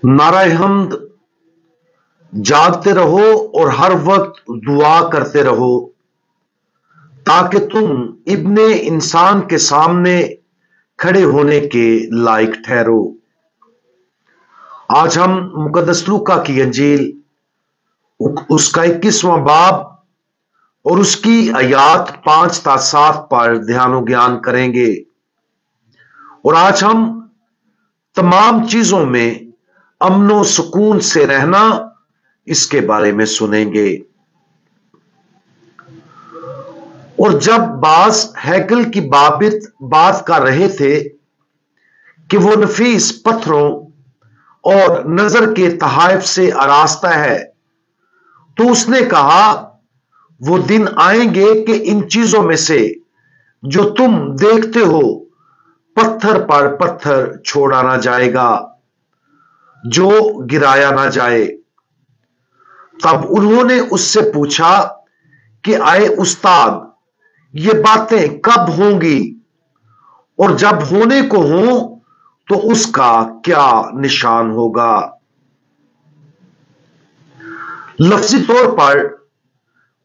नाराए हम्द, जागते रहो और हर वक्त दुआ करते रहो ताकि तुम इब्ने इंसान के सामने खड़े होने के लायक ठहरो। आज हम मुकद्दस लूका की अंजील उसका 21वां बाब और उसकी आयात 5 ता 7 पर ध्यान ज्ञान करेंगे। और आज हम तमाम चीजों में अमनो सुकून से रहना इसके बारे में सुनेंगे। और जब बाज हैकल की बात कर रहे थे कि वो नफीस पत्थरों और नजर के तहाइफ से आरास्ता है, तो उसने कहा वो दिन आएंगे कि इन चीजों में से जो तुम देखते हो पत्थर पर पत्थर छोड़ा ना जाएगा, जो गिराया ना जाए। तब उन्होंने उससे पूछा कि आए उस्ताद, ये बातें कब होंगी और जब होने को हो तो उसका क्या निशान होगा। लफ्जी तौर पर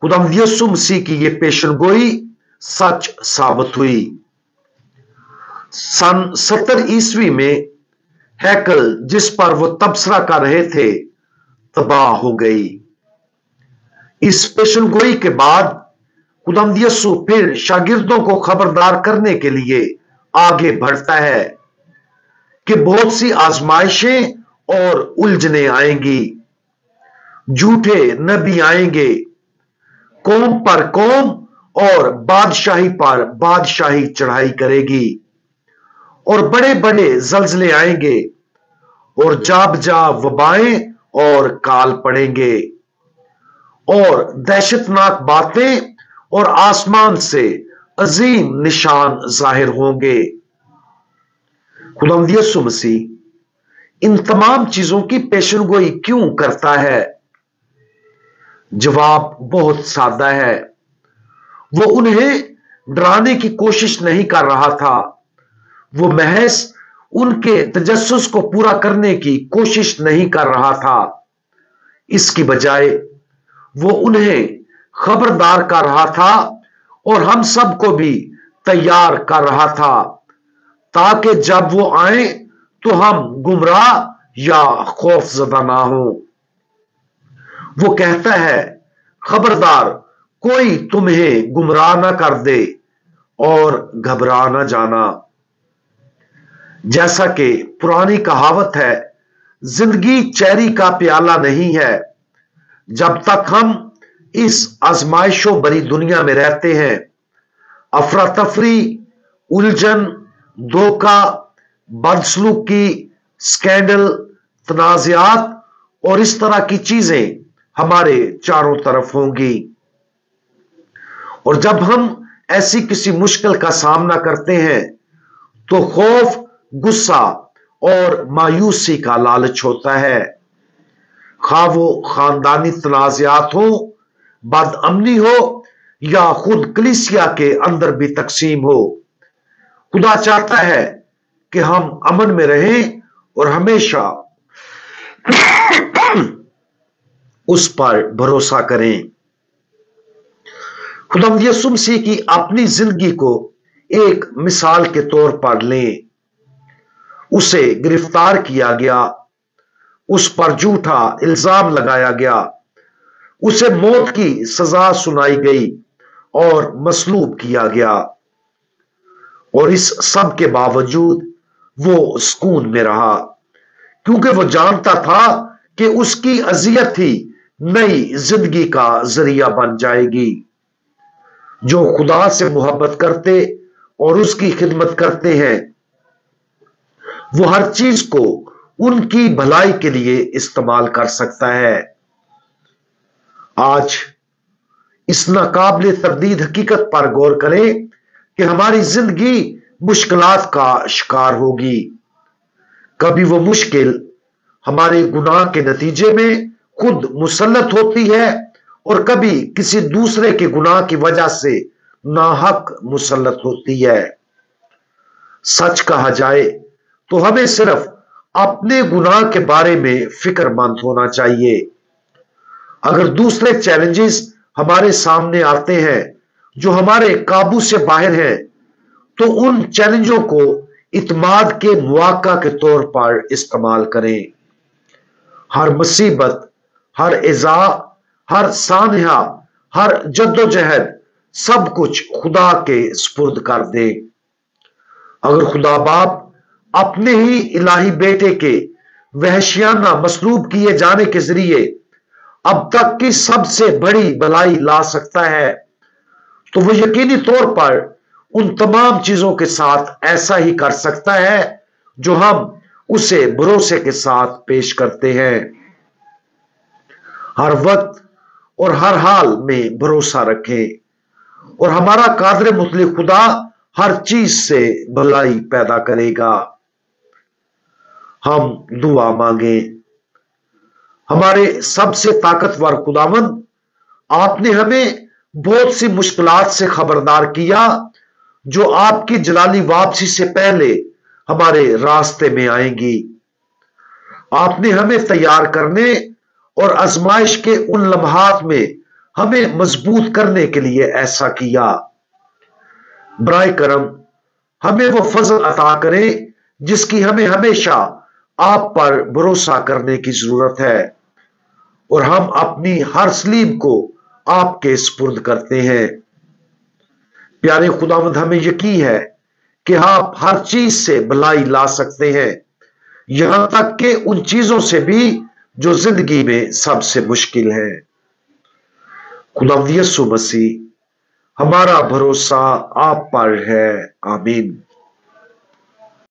खुदावंद यीशु मसीह की यह पेशनगोई सच साबित हुई। सन 70 ईस्वी में हैकल जिस पर वो तबसरा कर रहे थे तबाह हो गई। इस पेशनगोई के बाद खुदावंद यीशु फिर शागिर्दों को खबरदार करने के लिए आगे बढ़ता है कि बहुत सी आजमाइशें और उलझने आएंगी, झूठे नबी आएंगे, कौम पर कौम और बादशाही पर बादशाही चढ़ाई करेगी, और बड़े बड़े जलजले आएंगे और जाबजा वबाएं और काल पड़ेंगे और दहशतनाक बातें और आसमान से अजीम निशान जाहिर होंगे। खुदावंद यीशु मसीह इन तमाम चीजों की पेशनगोई क्यों करता है? जवाब बहुत सादा है। वो उन्हें डराने की कोशिश नहीं कर रहा था, वो महज उनके तजस्सुस को पूरा करने की कोशिश नहीं कर रहा था। इसकी बजाय वो उन्हें खबरदार कर रहा था और हम सबको भी तैयार कर रहा था ताकि जब वो आए तो हम गुमराह या खौफजदा ना हो। वो कहता है, खबरदार कोई तुम्हें गुमराह ना कर दे और घबरा ना जाना। जैसा कि पुरानी कहावत है, जिंदगी चेरी का प्याला नहीं है। जब तक हम इस आजमाइशों भरी दुनिया में रहते हैं, अफरा तफरी, उलझन, धोखा, बदसलूकी, स्कैंडल, तनाज़ात और इस तरह की चीजें हमारे चारों तरफ होंगी। और जब हम ऐसी किसी मुश्किल का सामना करते हैं तो खौफ, गुस्सा और मायूसी का लालच होता है। खा वो खानदानी तनाज़ात हो, बदअमनी हो या खुद कलीसिया के अंदर भी तकसीम हो, खुदा चाहता है कि हम अमन में रहें और हमेशा उस पर भरोसा करें। खुदावंद यीशु मसीह की अपनी जिंदगी को एक मिसाल के तौर पर लें। उसे गिरफ्तार किया गया, उस पर झूठा इल्जाम लगाया गया, उसे मौत की सजा सुनाई गई और मसलूब किया गया, और इस सब के बावजूद वो सुकून में रहा, क्योंकि वो जानता था कि उसकी अजियत ही नई जिंदगी का जरिया बन जाएगी। जो खुदा से मोहब्बत करते और उसकी खिदमत करते हैं, वो हर चीज को उनकी भलाई के लिए इस्तेमाल कर सकता है। आज इस नाकाबिले तरदीद हकीकत पर गौर करें कि हमारी जिंदगी मुश्किलात का शिकार होगी। कभी वो मुश्किल हमारे गुनाह के नतीजे में खुद मुसल्लत होती है और कभी किसी दूसरे के गुनाह की वजह से नाहक मुसल्लत होती है। सच कहा जाए तो हमें सिर्फ अपने गुनाह के बारे में फिक्रमंद होना चाहिए। अगर दूसरे चैलेंजेस हमारे सामने आते हैं जो हमारे काबू से बाहर हैं, तो उन चैलेंजों को इत्माद के मौका के तौर पर इस्तेमाल करें। हर मुसीबत, हर इज़ा, हर सानहा, हर जद्दोजहद, सब कुछ खुदा के सुपुर्द कर दे। अगर खुदा बाप अपने ही इलाही बेटे के वहशियाना मसलूब किए जाने के जरिए अब तक की सबसे बड़ी भलाई ला सकता है, तो वो यकीनी तौर पर उन तमाम चीजों के साथ ऐसा ही कर सकता है जो हम उसे भरोसे के साथ पेश करते हैं। हर वक्त और हर हाल में भरोसा रखें और हमारा कादर मुतलिक खुदा हर चीज से भलाई पैदा करेगा। हम दुआ मांगे। हमारे सबसे ताकतवर खुदावंद, आपने हमें बहुत सी मुश्किलात से खबरदार किया जो आपकी जलाली वापसी से पहले हमारे रास्ते में आएंगी। आपने हमें तैयार करने और आजमाइश के उन लम्हात में हमें मजबूत करने के लिए ऐसा किया। बराए करम हमें वो फजल अता करें जिसकी हमें हमेशा आप पर भरोसा करने की जरूरत है, और हम अपनी हर सलीब को आपके सुपुर्द करते हैं। प्यारे खुदावंद, हमें यकीन है कि आप हर चीज से भलाई ला सकते हैं, यहां तक कि उन चीजों से भी जो जिंदगी में सबसे मुश्किल है। खुदावंद यीशु मसीह, हमारा भरोसा आप पर है। आमीन।